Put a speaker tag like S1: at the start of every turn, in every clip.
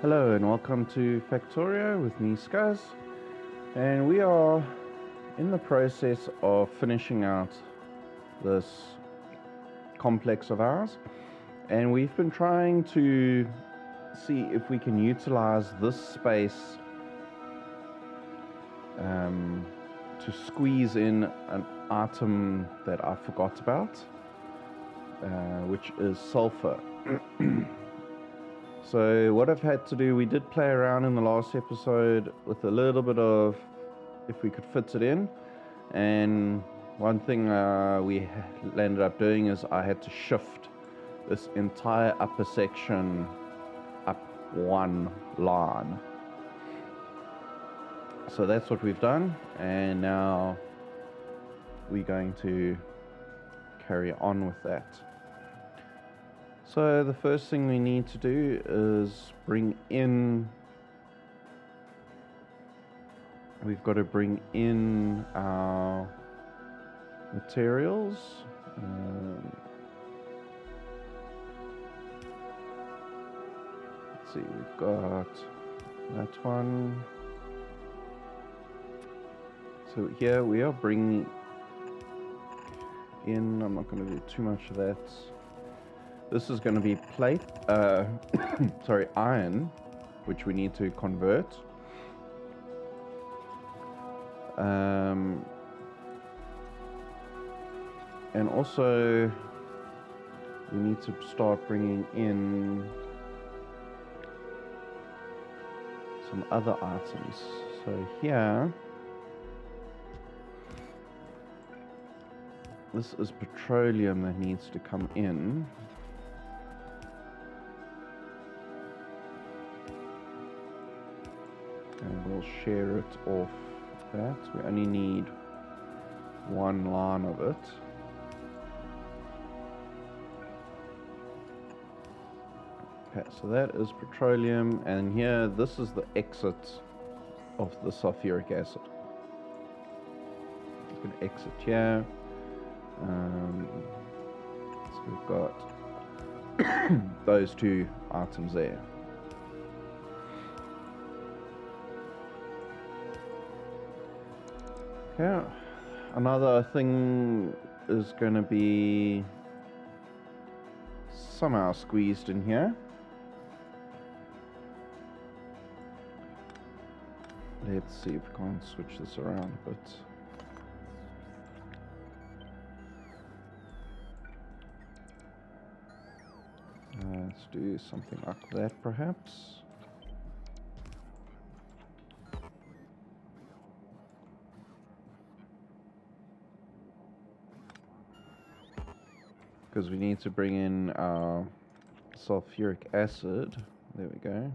S1: Hello and welcome to Factorio with me, Skuzz, and we are in the process of finishing out this complex of ours, and we've been trying to see if we can utilize this space to squeeze in an item that I forgot about, which is sulfur. So what I've had to do, we did play around in the last episode with a little bit of if we could fit it in, and one thing we ended up doing is I had to shift this entire upper section up one line. So that's what we've done, and now we're going to carry on with that. So the first thing we need to do is we've got to bring in our materials. Let's see, we've got that one. So here we are bringing in, I'm not going to do too much of that. This is going to be iron, which we need to convert. And also we need to start bringing in some other items. So here, this is petroleum that needs to come in. And we'll share it off that. We only need one line of it. Okay, so that is petroleum, and here, this is the exit of the sulfuric acid. It's going to exit here. So we've got those two items there. Okay, another thing is going to be somehow squeezed in here. Let's see if we can't switch this around a bit. Let's do something like that, perhaps. Because we need to bring in our sulfuric acid. There we go.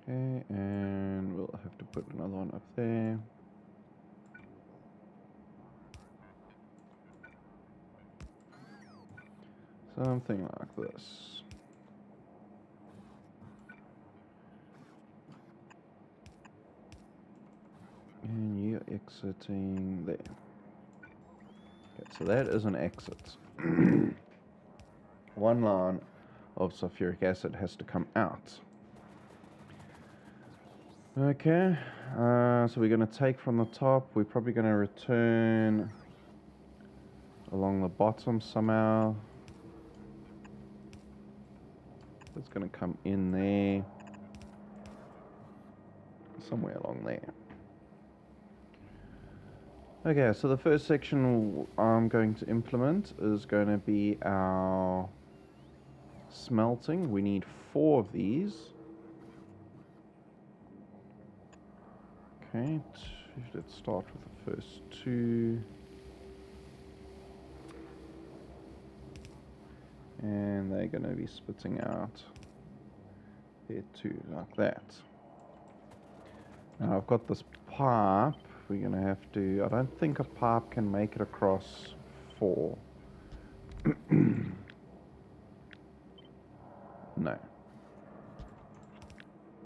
S1: Okay, and we'll have to put another one up there. Something like this. And you're exiting there. Okay, so that is an exit. One line of sulfuric acid has to come out. Okay, so we're going to take from the top. We're probably going to return along the bottom somehow. It's going to come in there. Somewhere along there. Okay, so the first section I'm going to implement is going to be our smelting. We need 4 of these. Okay, let's start with the first 2. And they're going to be spitting out there too, like that. Now I've got this pipe. We're going to have to, I don't think a pipe can make it across 4. No.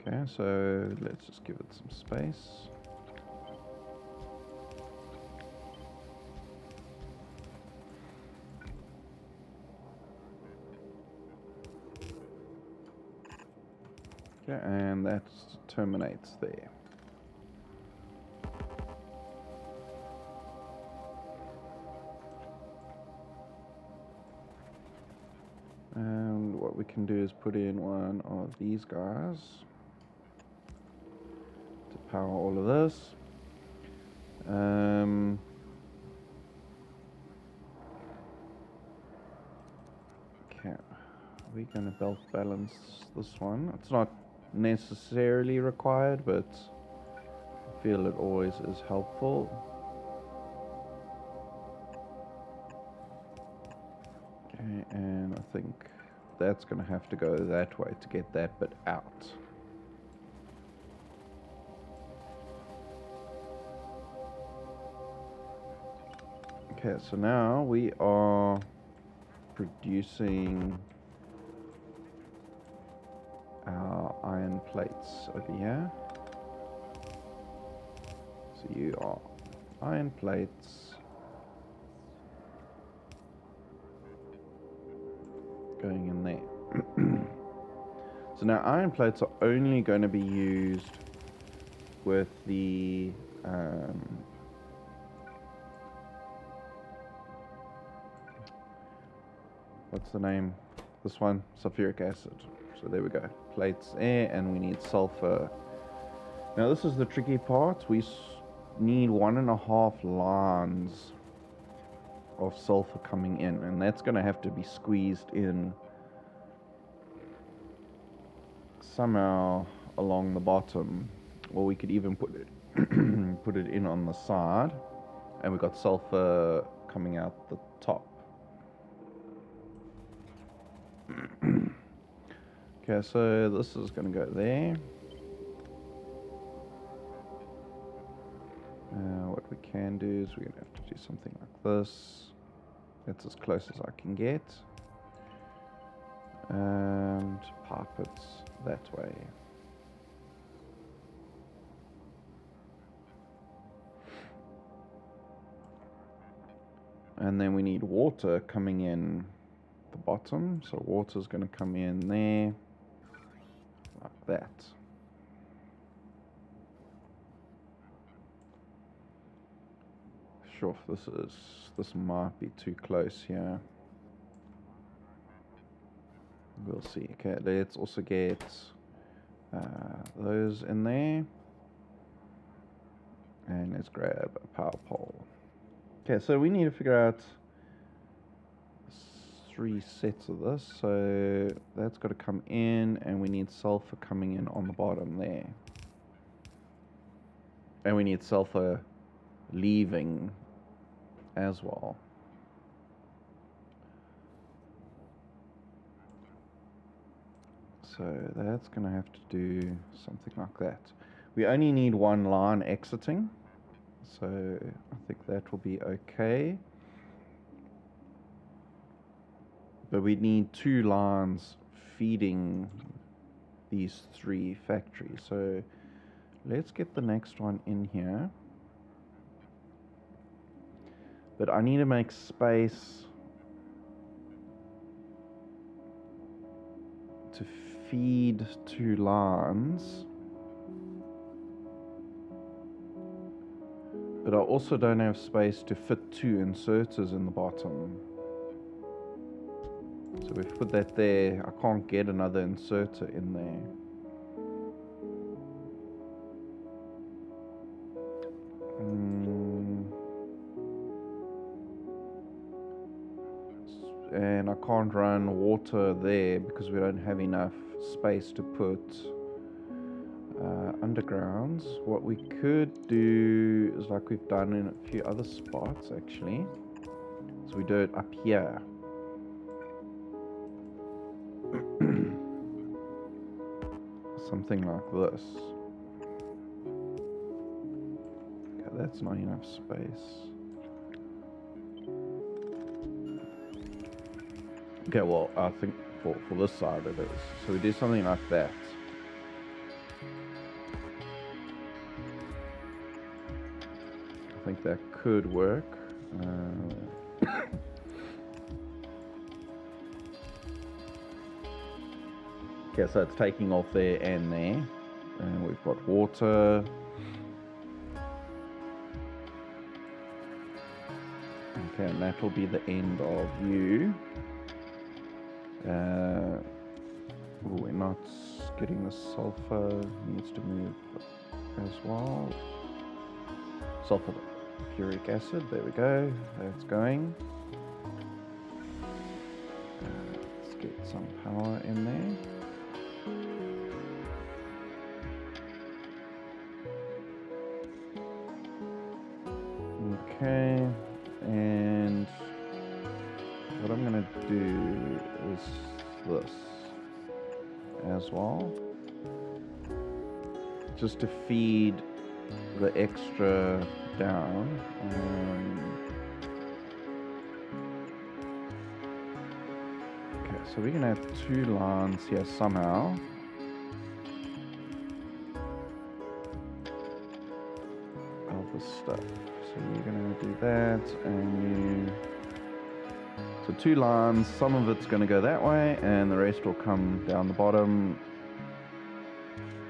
S1: Okay, so let's just give it some space. Okay, and that terminates there. And what we can do is put in one of these guys to power all of this. Okay, we're going to belt balance this one. It's not necessarily required, but I feel it always is helpful. Okay, and I think that's going to have to go that way to get that bit out. Okay, so now we are producing our iron plates over here. So you are iron plates going in there. So now iron plates are only going to be used with the what's the name? This one, sulfuric acid. So there we go. Plates air, and we need sulfur. Now this is the tricky part. We need 1.5 lines of sulfur coming in, and that's going to have to be squeezed in somehow along the bottom, or we could even put it put it in on the side, and we've got sulfur coming out the top. Okay, so this is going to go there. What we can do is we're going to have to do something like this. That's as close as I can get. And pipe it that way. And then we need water coming in the bottom. So water's going to come in there like that. Sure, this might be too close here. We'll see. Okay, let's also get those in there, and let's grab a power pole. Okay, so we need to figure out 3 sets of this. So that's got to come in, and we need sulfur coming in on the bottom there, and we need sulfur leaving as well. So that's going to have to do something like that. We only need 1 line exiting, so I think that will be okay. But we need 2 lines feeding these 3 factories. So let's get the next one in here. But I need to make space to feed 2 lines. But I also don't have space to fit 2 inserters in the bottom. So we've put that there. I can't get another inserter in there. And I can't run water there because we don't have enough space to put undergrounds. What we could do is like we've done in a few other spots actually. So we do it up here. Something like this. Okay, that's not enough space. Okay, well, I think for this side it is. So we do something like that. I think that could work. Okay, so it's taking off there and there. And we've got water. Okay, and that will be the end of you. We're not getting the sulfur. Needs to move as well. Sulfuric acid. There we go. That's going. Let's get some power in there. Okay, and what I'm going to do is this as well, just to feed the extra down. Okay, so we're going to have 2 lines here somehow. Of the stuff. So you're going to do that, and you... So 2 lines, some of it's going to go that way, and the rest will come down the bottom,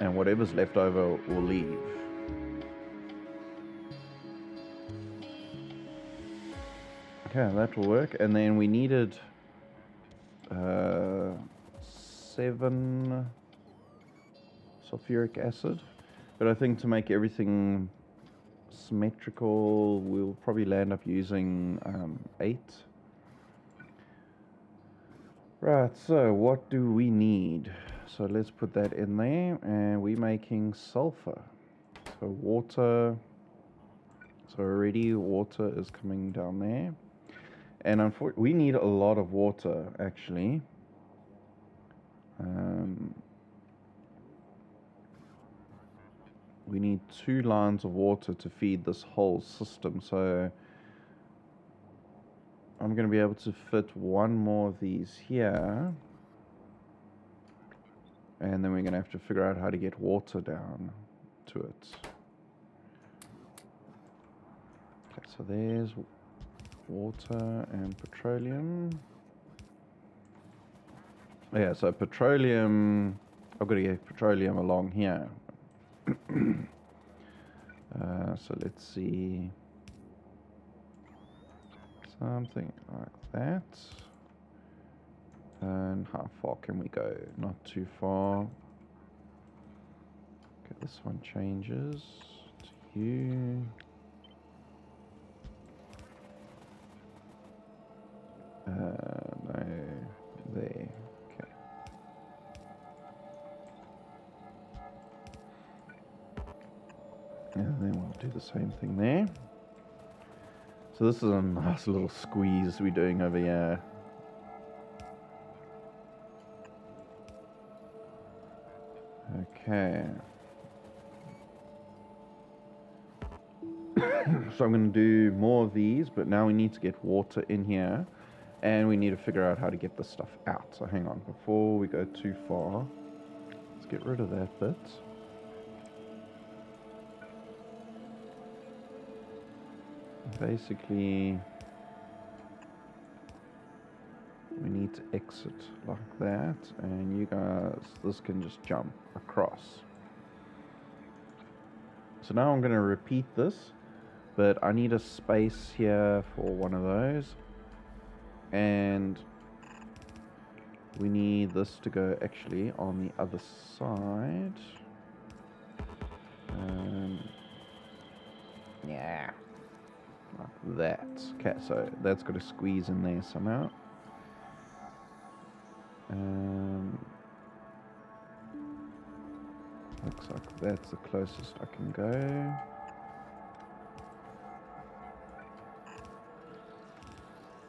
S1: and whatever's left over will leave. Okay, that will work. And then we needed 7 sulfuric acid, but I think to make everything symmetrical, we'll probably land up using 8. Right, so what do we need? So let's put that in there, and we're making sulfur. So water, so already water is coming down there. And unfortunately, we need a lot of water, actually. We need 2 lines of water to feed this whole system. So I'm going to be able to fit 1 more of these here. And then we're going to have to figure out how to get water down to it. Okay, so there's water and petroleum. Yeah, so petroleum, I've got to get petroleum along here. So let's see, something like that. And how far can we go? Not too far. Okay, this one changes to you. No, there. Okay. And then we'll do the same thing there. So this is a nice little squeeze we're doing over here. Okay. So I'm going to do more of these, but now we need to get water in here, and we need to figure out how to get this stuff out. So hang on, before we go too far, let's get rid of that bit. Basically, we need to exit like that, and you guys, this can just jump across. So now I'm going to repeat this, but I need a space here for one of those, and we need this to go actually on the other side. Yeah, like that. Okay, so that's got to squeeze in there somehow. Looks like that's the closest I can go.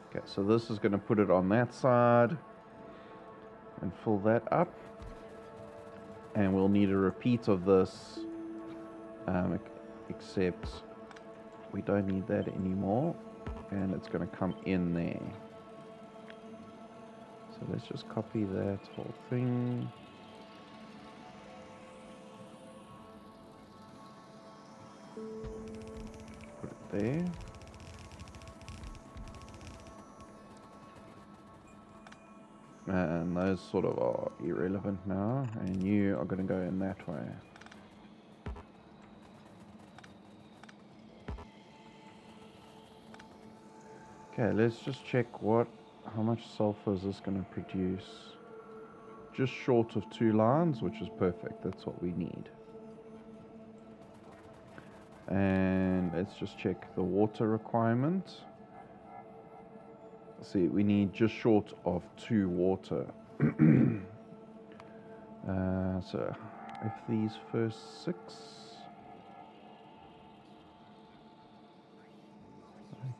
S1: Okay, so this is going to put it on that side and fill that up. And we'll need a repeat of this, except we don't need that anymore. And it's going to come in there. So let's just copy that whole thing. Put it there. And those sort of are irrelevant now, and you are going to go in that way. Okay, let's just check how much sulfur is this going to produce. Just short of 2 lines, which is perfect. That's what we need. And let's just check the water requirement. See, we need just short of 2 water. So if these first 6,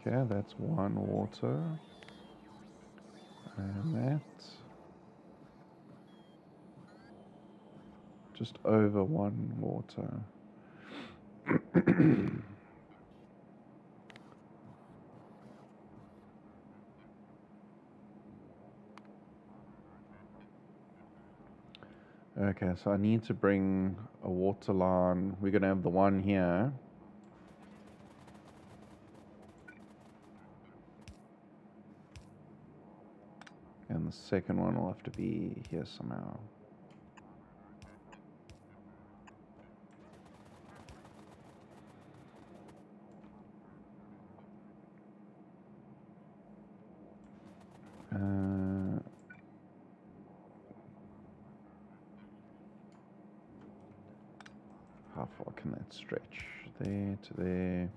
S1: okay, that's 1 water, and that just over 1 water. Okay, so I need to bring a water line. We're going to have the one here. And the second one will have to be here somehow. How far can that stretch? There to there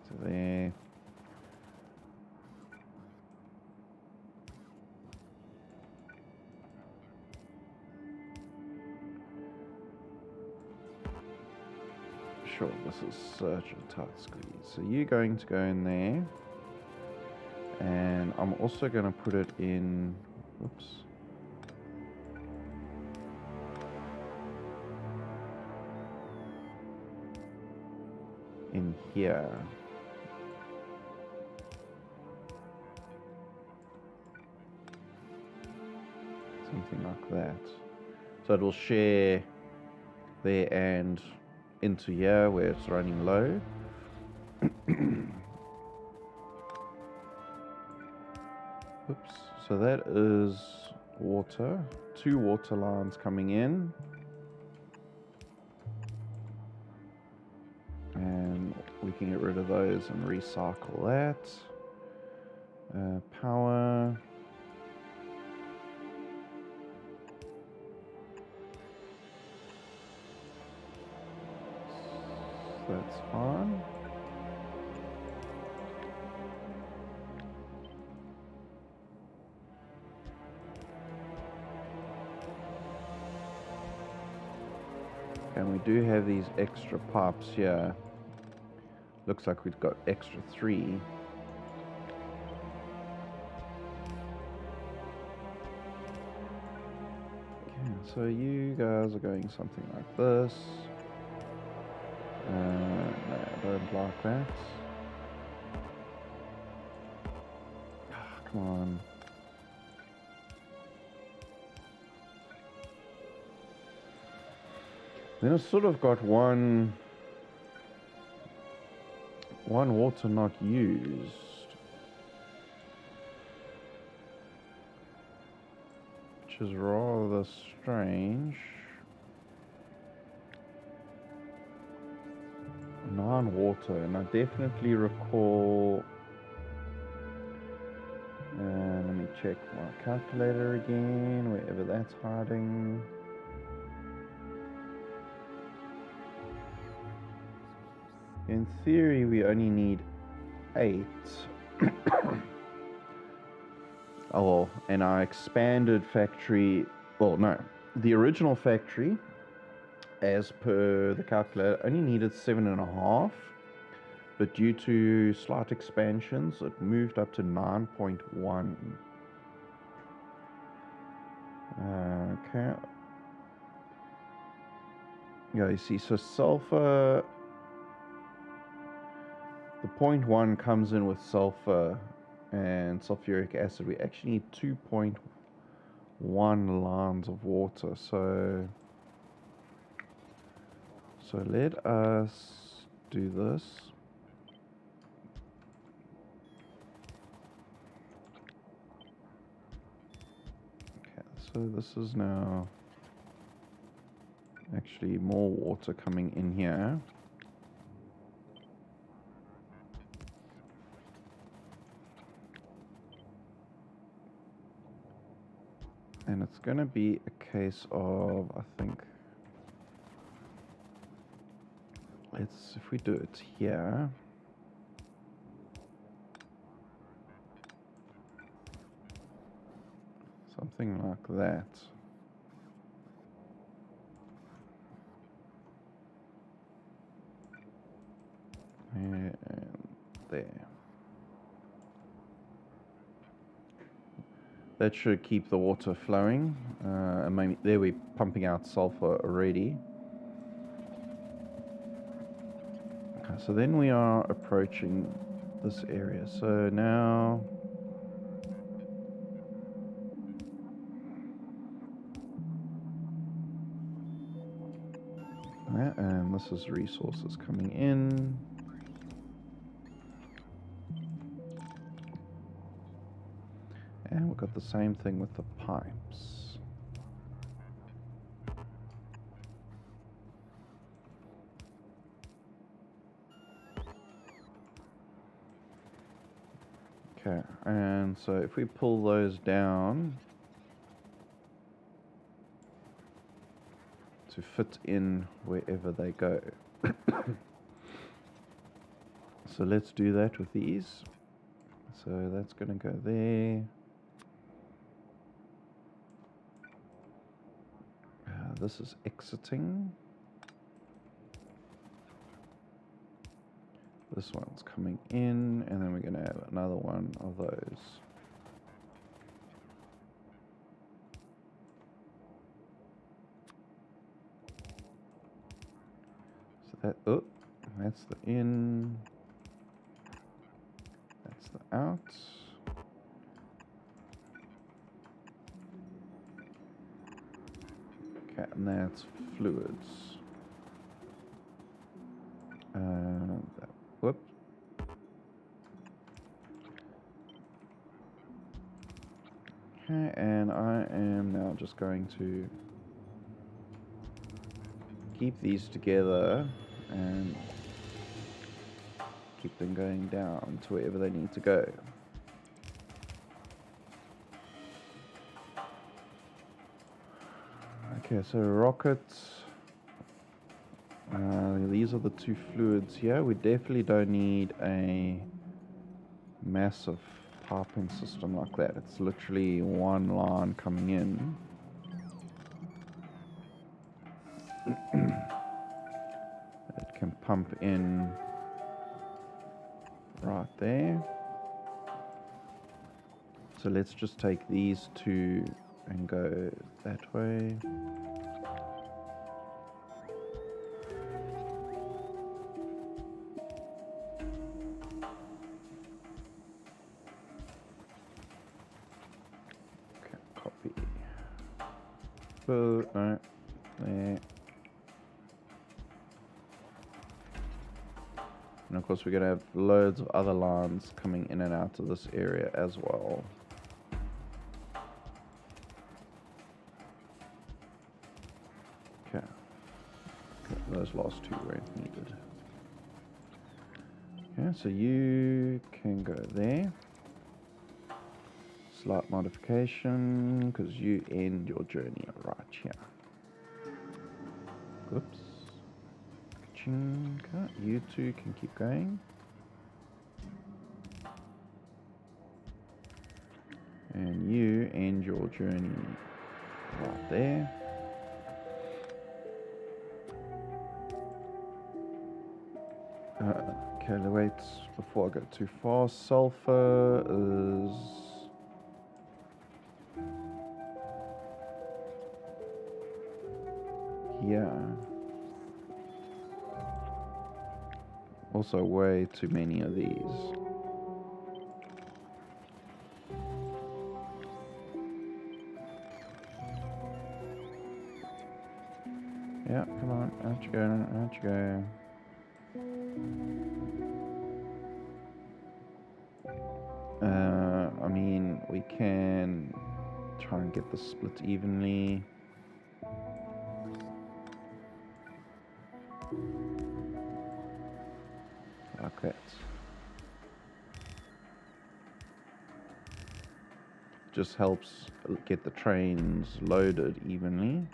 S1: to there. Sure, this is such a tight squeeze. So you're going to go in there, and I'm also going to put it in. Oops. In here. Something like that. So it will share there and into here where it's running low. Oops. So that is water. 2 water lines coming in. And we can get rid of those and recycle that. Power. That's fine. And we do have these extra pipes here. Looks like we've got extra 3. Okay, so you guys are going something like this. No, I don't like that. Come on. Then it's sort of got one water not used. Which is rather strange. 9 water, and I definitely recall. Let me check my calculator again, wherever that's hiding. In theory, we only need 8. Oh, well, and our expanded factory, well, no, the original factory, as per the calculator, only needed 7.5, but due to slight expansions, it moved up to 9.1. Okay. Yeah, you see, so sulfur, the 0.1 comes in with sulfur and sulfuric acid. We actually need 2.1 lines of water. So let us do this. so this is now actually more water coming in here. And it's going to be a case of, I think, if we do it here, something like that. And there. That should keep the water flowing. And maybe there we're pumping out sulfur already. Okay, so then we are approaching this area. So now and this is resources coming in. And we've got the same thing with the pipes. Okay, and so if we pull those down to fit in wherever they go. So let's do that with these. So that's going to go there. This is exiting. This one's coming in, and then we're going to have another one of those. So that, oh, that's the in. That's the out. Okay, and that's fluids. Whoop. Okay, and I am now just going to keep these together and keep them going down to wherever they need to go. Okay, so rockets. These are the two fluids here. We definitely don't need a massive piping system like that. It's literally one line coming in. It can pump in right there. So let's just take these two and go that way. Okay, copy. Oh, no, there. And of course we're going to have loads of other lines coming in and out of this area as well. Okay. Those last two weren't needed. Okay, so you can go there. Slight modification, because you end your journey right here. Whoops. Okay, you two can keep going. And you end your journey right there. Okay, wait, before I go too far, sulfur is... yeah. Also way too many of these. Yeah, come on, out you go, out you go. I mean, we can Try and get this split evenly. Like that. Just helps get the trains loaded evenly.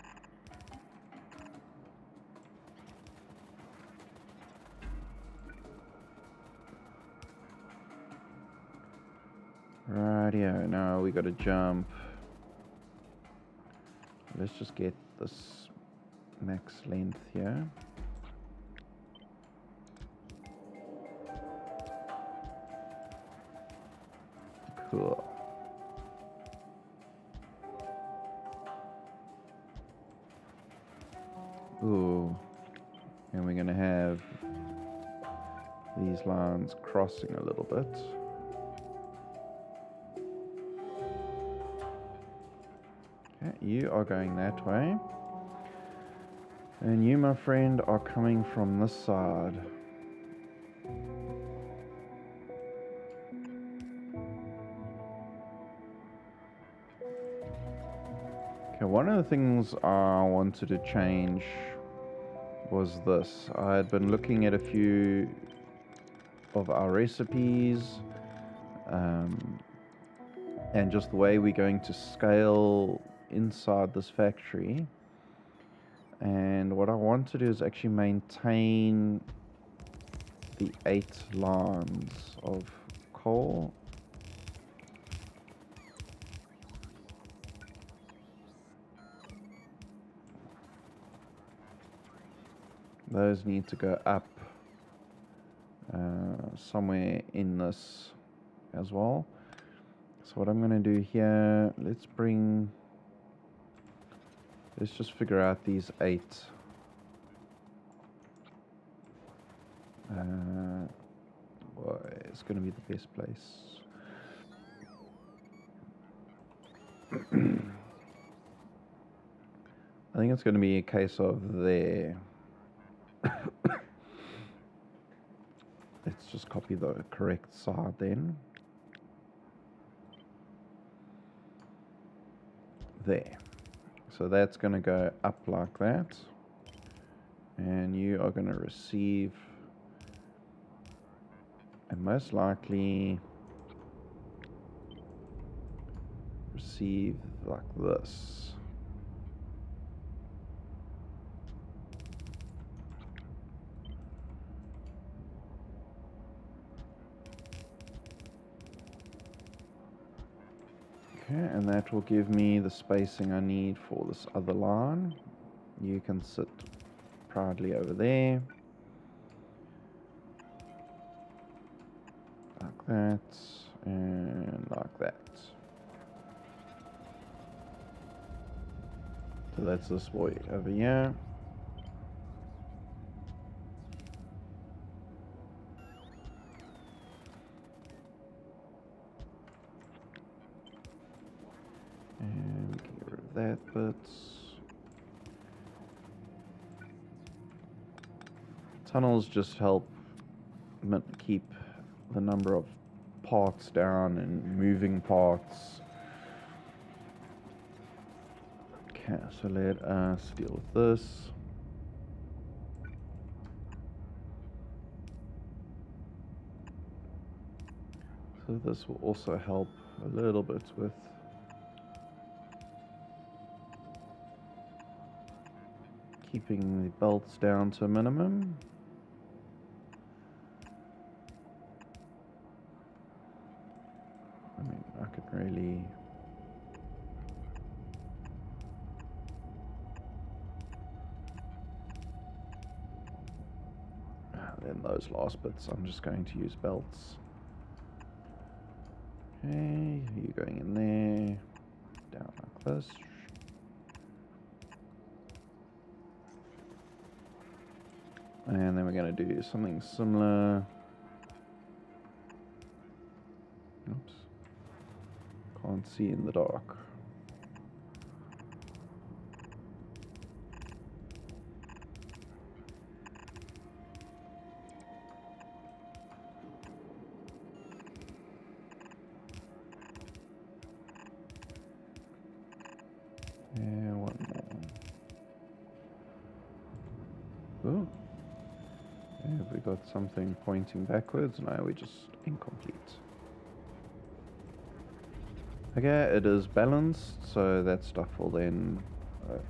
S1: Rightio, now we gotta jump. Let's just get this max length here. Cool. Ooh. And we're gonna have these lines crossing a little bit. Okay, you are going that way. And you, my friend, are coming from this side. Okay, one of the things I wanted to change was this. I had been looking at a few of our recipes, and just the way we're going to scale inside this factory. And what I want to do is actually maintain the 8 lines of coal. Those need to go up somewhere in this as well. So what I'm going to do here, let's just figure out these 8. It's going to be the best place. I think it's going to be a case of there. Let's just copy the correct side then. There. So that's going to go up like that. And you are going to receive, and most likely receive like this. Okay, and that will give me the spacing I need for this other line. You can sit proudly over there. Like that, and like that. So that's this boy over here. And we can get rid of that bit. Tunnels just help keep the number of parts down and moving parts. Okay, so let us deal with this. So this will also help a little bit with keeping the belts down to a minimum. I mean, I could really... then those last bits, I'm just going to use belts. Okay, you going in there, down like this. And then we're going to do something similar. Oops. Can't see in the dark. got something pointing backwards. No, we're just incomplete. Okay, it is balanced, so that stuff will then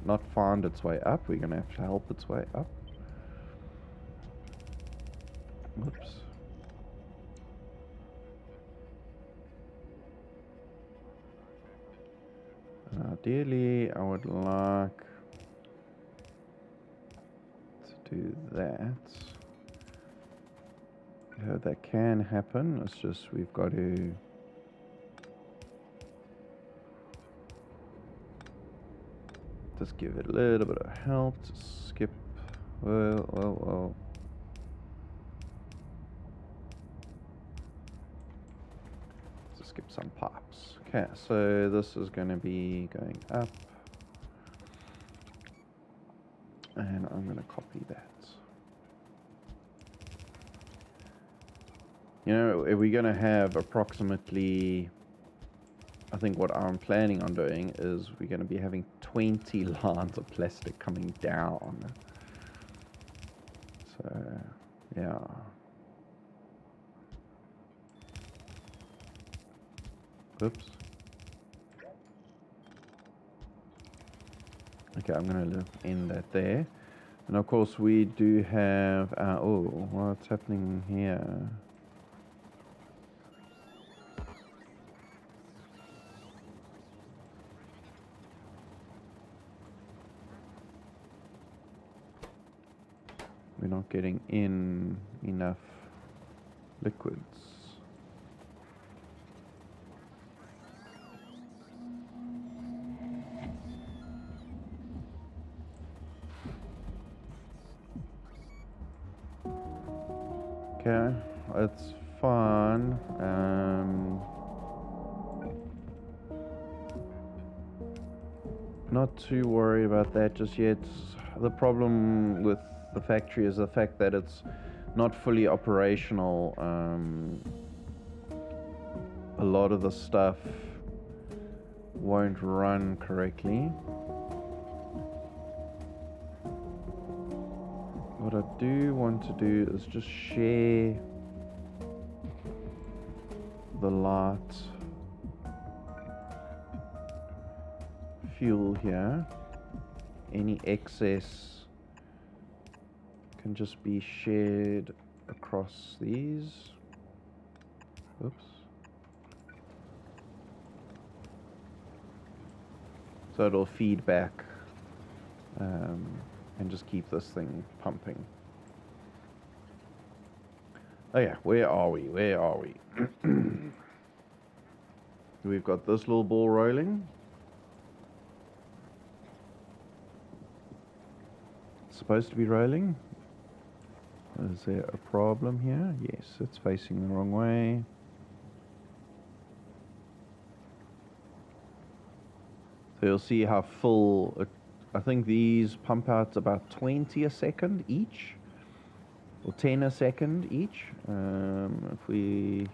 S1: not find its way up. We're going to have to help its way up. Whoops. Ideally, I would like to do that. Yeah, that can happen. It's just we've got to just give it a little bit of help to skip. Well. To skip some pipes. Okay, so this is going to be going up. And I'm going to copy that. You know, we're going to have approximately, I think what I'm planning on doing is we're going to be having 20 lines of plastic coming down. So, yeah. Oops. Okay, I'm going to end that there. And of course we do have, oh, what's happening here? We're not getting in enough liquids. Okay, it's fine. Not too worried about that just yet. The problem with the factory is the fact that it's not fully operational. A lot of the stuff won't run correctly. What I do want to do is just share the light fuel here. Any excess can just be shared across these. Oops. So it'll feed back and just keep this thing pumping. Oh yeah, where are we? We've got this little ball rolling. It's supposed to be rolling. Is there a problem here? Yes, it's facing the wrong way. So you'll see how full it, I think these pump out about 20 a second each, or 10 a second each. If we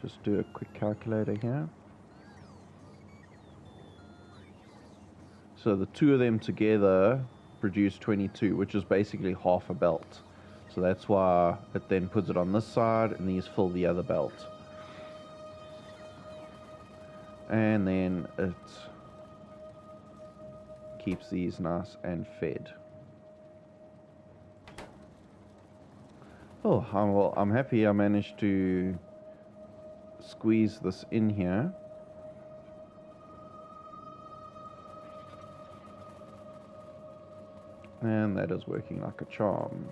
S1: just do a quick calculator here. So the two of them together produce 22, which is basically half a belt. So that's why it then puts it on this side and these fill the other belt. And then it keeps these nice and fed. Oh, well, I'm happy I managed to squeeze this in here. And that is working like a charm.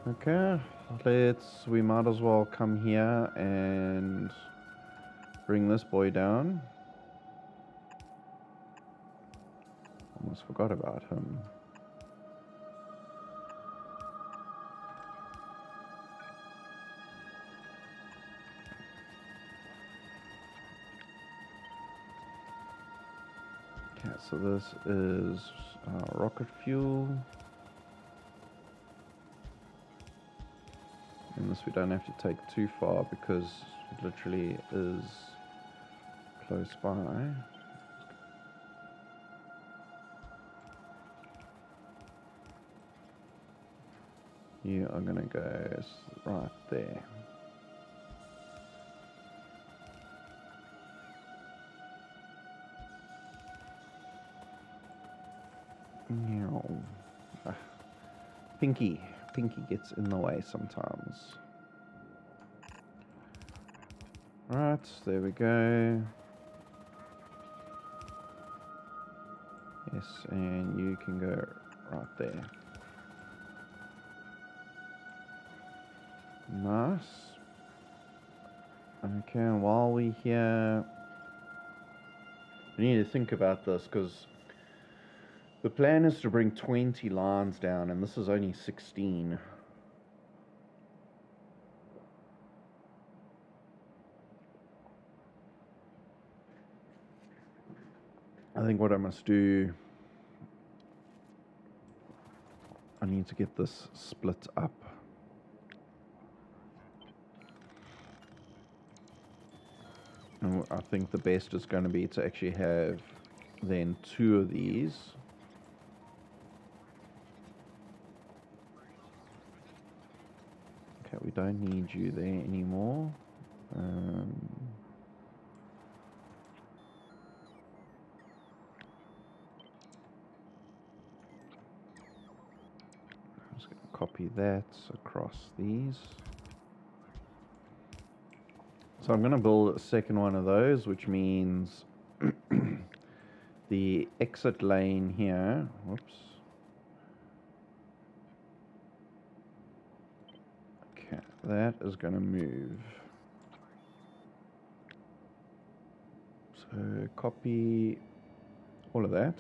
S1: Okay, we might as well come here and bring this boy down. Almost forgot about him. Okay, so this is rocket fuel. And this we don't have to take too far because it literally is close by. You are going to go right there. Pinky gets in the way sometimes. Right, there we go. Yes, and you can go right there. Nice. Okay, and while we're here, we need to think about this, because the plan is to bring 20 lines down, and this is only 16. I think what I must do, I need to get this split up. And I think the best is going to be to actually have then 2 of these. Okay, we don't need you there anymore. I'm just going to copy that across these. So I'm going to build a second one of those, which means the exit lane here, whoops. Okay, that is going to move. So copy all of that.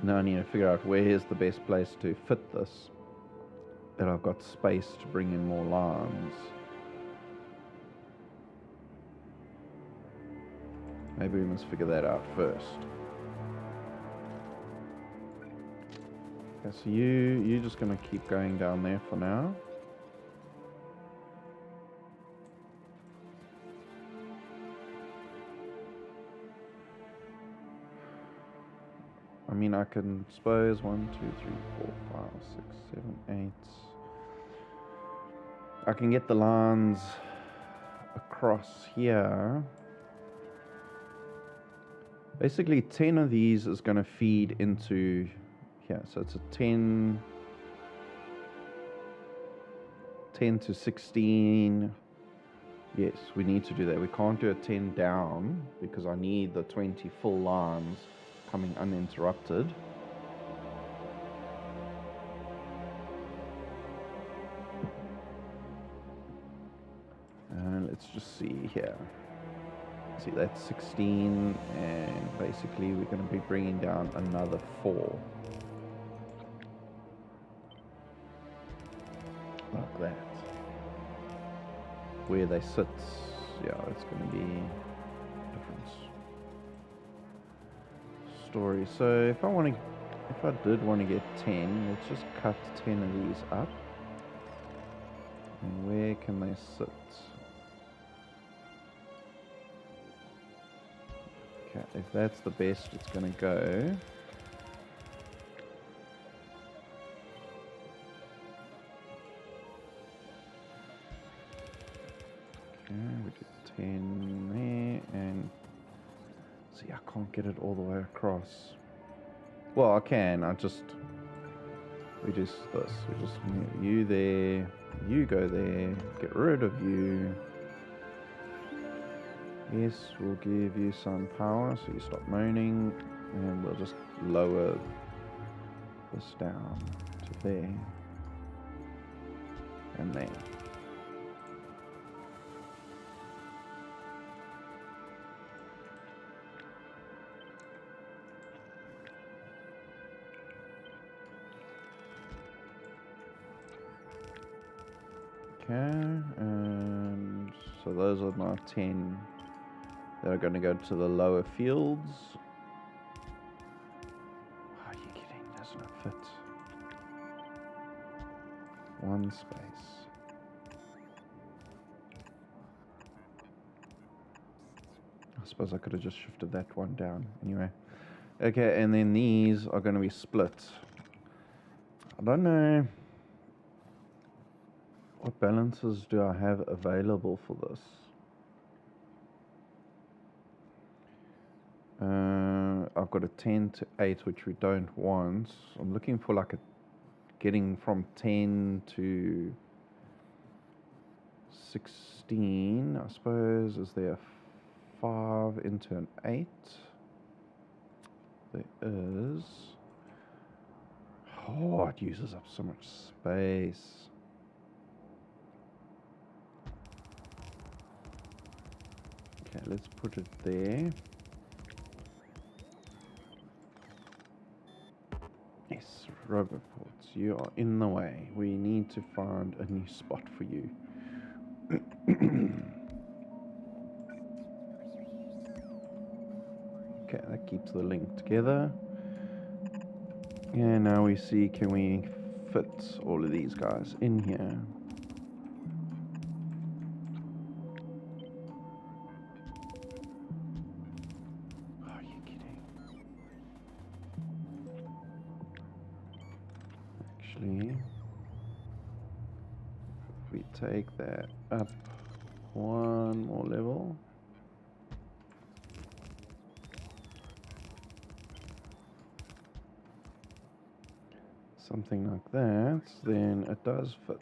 S1: Now I need to figure out where is the best place to fit this, that I've got space to bring in more lines. Maybe we must figure that out first. Okay, so you're just going to keep going down there for now. I mean, I can suppose 1, 2, 3, 4, 5, 6, 7, 8. I can get the lines across here. Basically, 10 of these is going to feed into here. So it's a 10 to 16. Yes, we need to do that. We can't do a 10 down because I need the 20 full lines coming uninterrupted. And let's just see here. See, that's 16, and basically we're going to be bringing down another 4. Like that. Where they sit, yeah, it's going to be different story. So if I did want to get 10, let's just cut 10 of these up. And where can they sit? Okay, if that's the best it's going to go. Okay, we did 10 there, and see, I can't get it all the way across. Well, I can, we just move you there, you go there, get rid of you. Yes, we'll give you some power so you stop moaning, and we'll just lower this down to there and there. Okay, and so those are my 10 that are going to go to the lower fields. What are you kidding? Does not fit. One space. I suppose I could have just shifted that one down. Anyway. Okay, and then these are going to be split. I don't know what balances do I have available for this. I've got a 10 to 8, which we don't want. I'm looking for like a getting from 10 to 16, I suppose. Is there a 5 into an 8? There is. Oh, it uses up so much space. Okay, let's put it there. Yes, roboports, you are in the way. We need to find a new spot for you. Okay, that keeps the link together. And now we see, can we fit all of these guys in here? Are you kidding? Actually, if we take that up one more level. Something like that, then it does fit.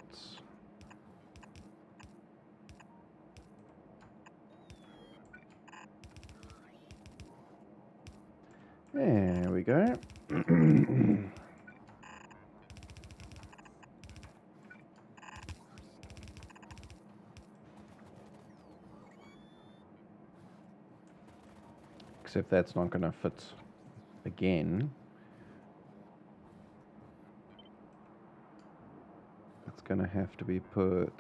S1: There we go. Except that's not going to fit again. It's going to have to be put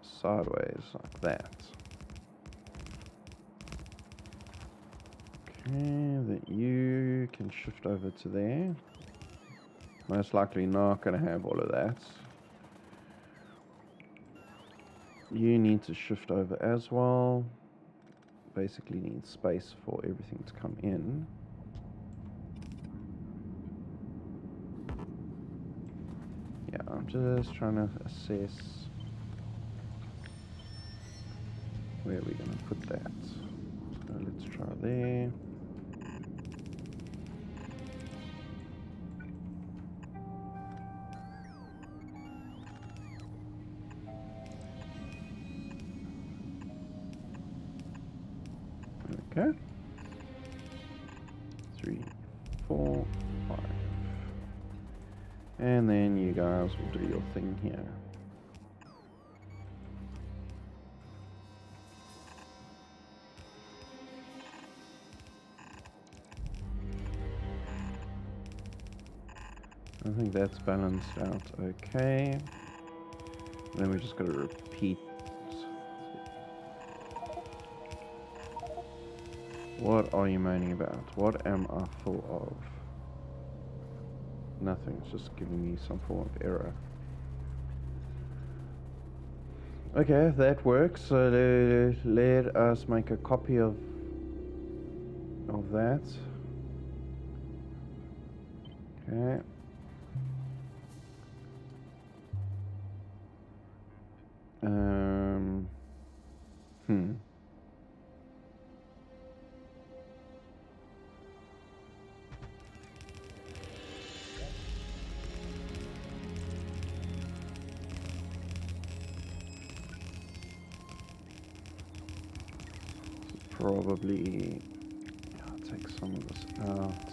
S1: sideways like that. Okay, that you can shift over to there. Most likely not going to have all of that. You need to shift over as well. Basically need space for everything to come in. Yeah, I'm just trying to assess where we're going to put that. So let's try there. Okay. 3, 4, 5. And then you guys will do your thing here. I think that's balanced out okay. Then we just got to repeat. What are you moaning about? What am I full of? Nothing, it's just giving me some form of error. Okay, that works. So let us make a copy of that. Okay. Probably, I'll take some of this out.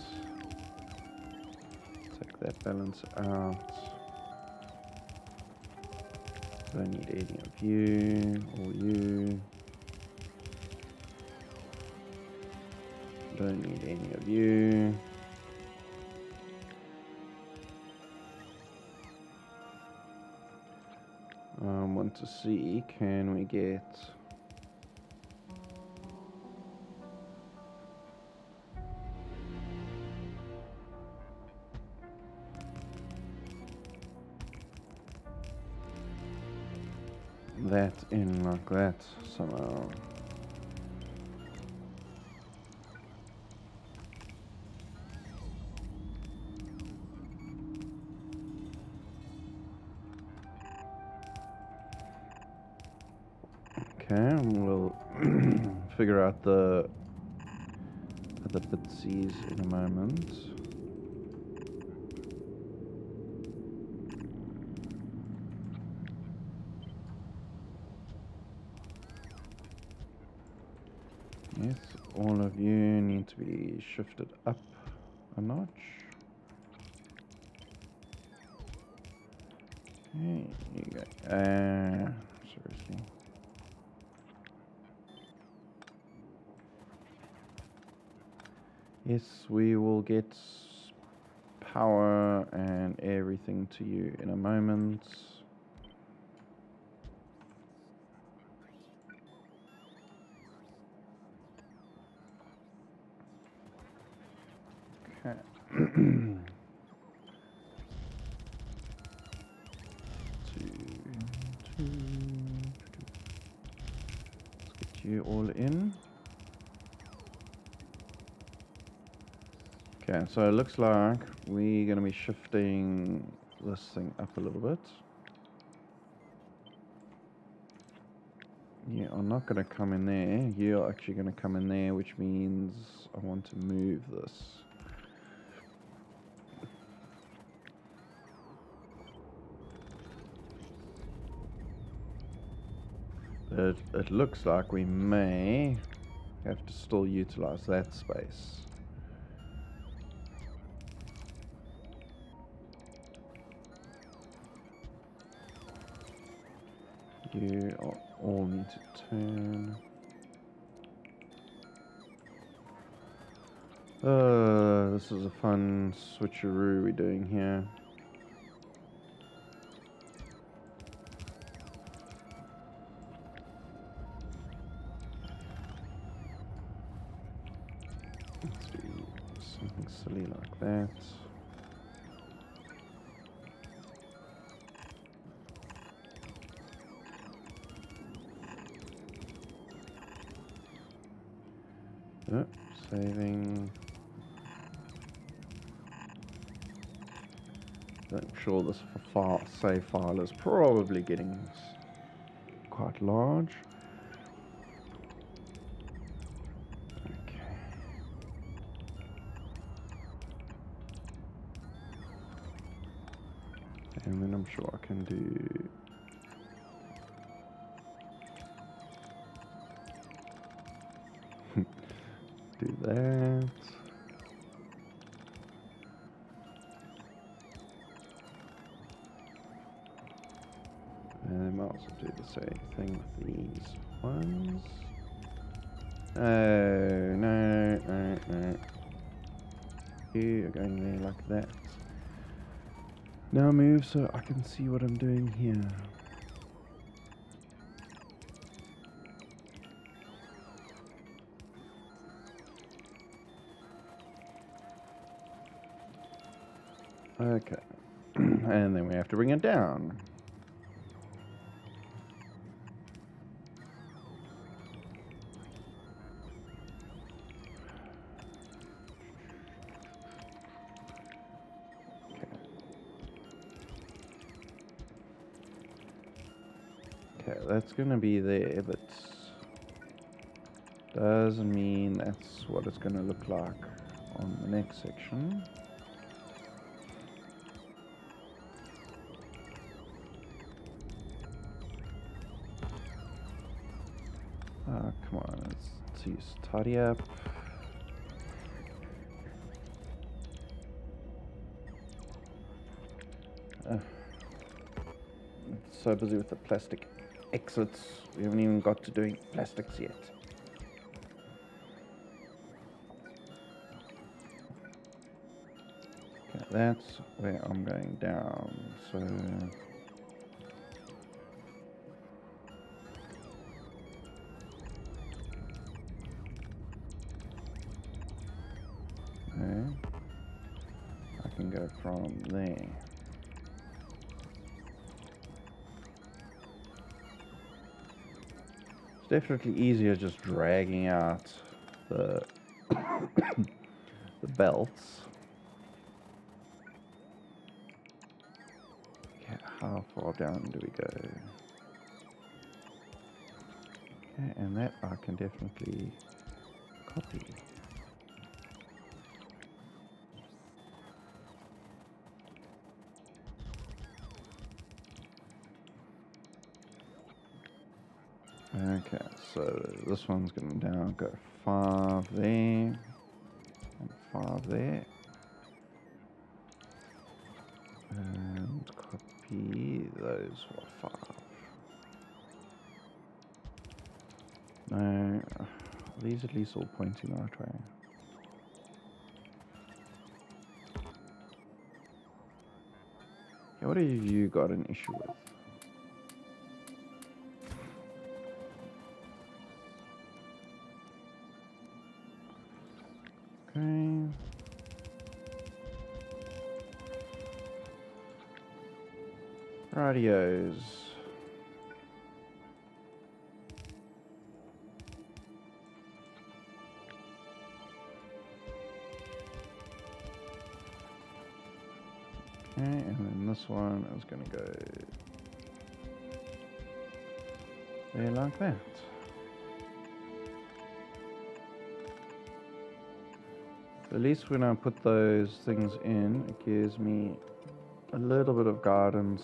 S1: Take that balance out. Don't need any of you or you. Don't need any of you. Want to see, can we get that in like that somehow? Okay, and we'll figure out the bitsies in a moment. Yes, all of you need to be shifted up a notch. Okay, you go. Seriously. Yes, we will get power and everything to you in a moment. Okay. Two. Let's get you all in. Okay, so it looks like we're going to be shifting this thing up a little bit. You are not going to come in there. You're actually going to come in there, which means I want to move this. It looks like we may have to still utilize that space. You all need to turn. This is a fun switcheroo we're doing here. Let's do something silly like that. Oh, saving. I'm sure this save file is probably getting quite large. Okay. And then I'm sure I can do that. And I'll also do the same thing with these ones. Oh, no. You are going there like that. Now move so I can see what I'm doing here. Okay. And then we have to bring it down. Okay, that's gonna be there, but doesn't mean that's what it's gonna look like on the next section. Come on, let's use tidy up. So busy with the plastic exits, we haven't even got to doing plastics yet. Okay, that's where I'm going down, so... Okay. I can go from there. It's definitely easier just dragging out the the belts. Okay, how far down do we go? Okay, and that I can definitely copy. Okay, so this one's going to now go 5 there and 5 there. And copy those for 5. No, are these at least all pointing the right way? Okay, what have you got an issue with? Okay. Radios. Okay, and then this one is going to go there like that. At least when I put those things in, it gives me a little bit of guidance.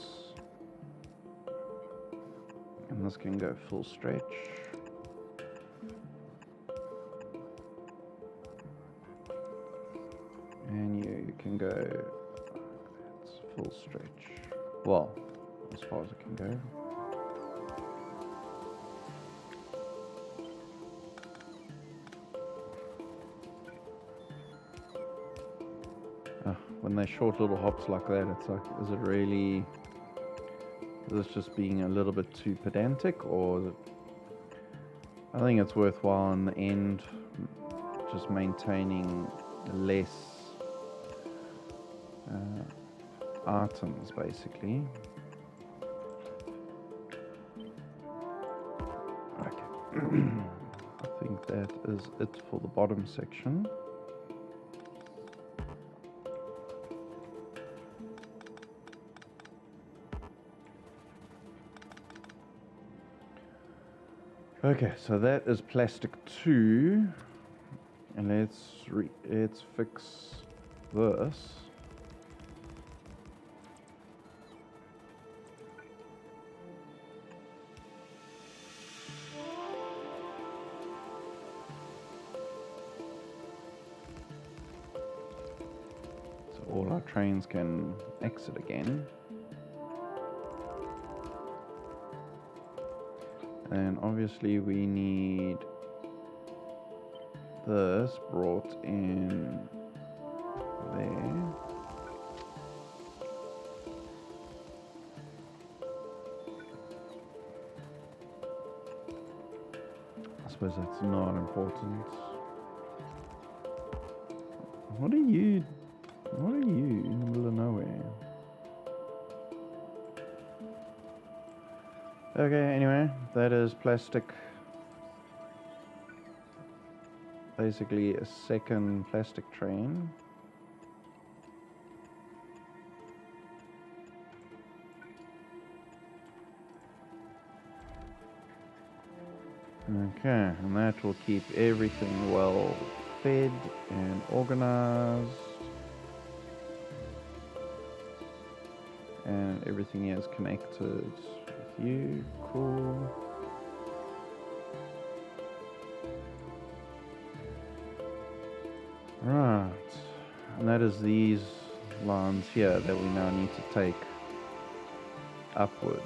S1: And this can go full stretch. And you can go, it's full stretch. Well, as far as it can go. When they're short little hops like that, it's like, is it really, is this just being a little bit too pedantic, or is it, I think it's worthwhile in the end just maintaining less items basically. Okay. I think that is it for the bottom section. Okay, so that is plastic 2, and let's fix this. So all our trains can exit again. And obviously we need this brought in there. I suppose that's not important. What are you in the middle of nowhere? Okay, anyway, that is plastic. Basically a second plastic train. Okay, and that will keep everything well fed and organized. And everything is connected with you. Cool. Right, and that is these lines here that we now need to take upwards.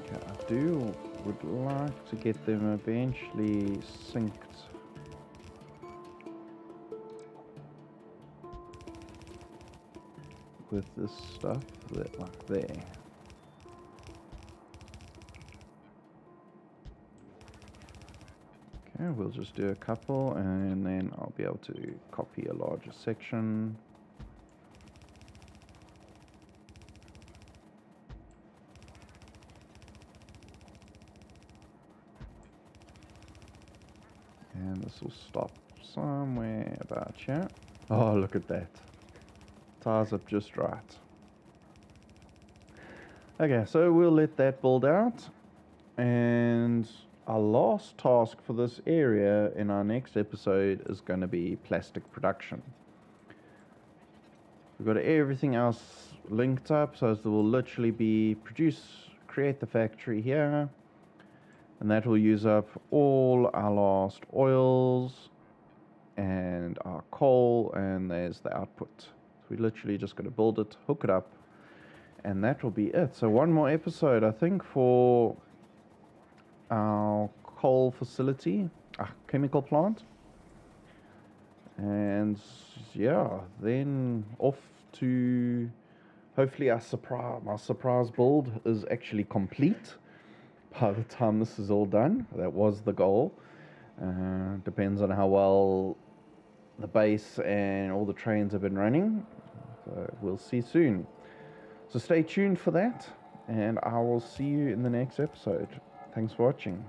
S1: Okay, I would like to get them eventually synced. With this stuff, that like there. Okay, we'll just do a couple and then I'll be able to copy a larger section. And this will stop somewhere about here. Oh, look at that. Ties up just right. Okay, so we'll let that build out. And our last task for this area in our next episode is going to be plastic production. We've got everything else linked up, so there will literally be create the factory here. And that will use up all our last oils and our coal, and there's the output. So we literally just got to build it, hook it up, and that will be it. So one more episode, I think, for our coal facility, our chemical plant. And yeah, then off to hopefully our surprise build is actually complete by the time this is all done. That was the goal. Depends on how well the base and all the trains have been running. So we'll see soon. So stay tuned for that, and I will see you in the next episode. Thanks for watching.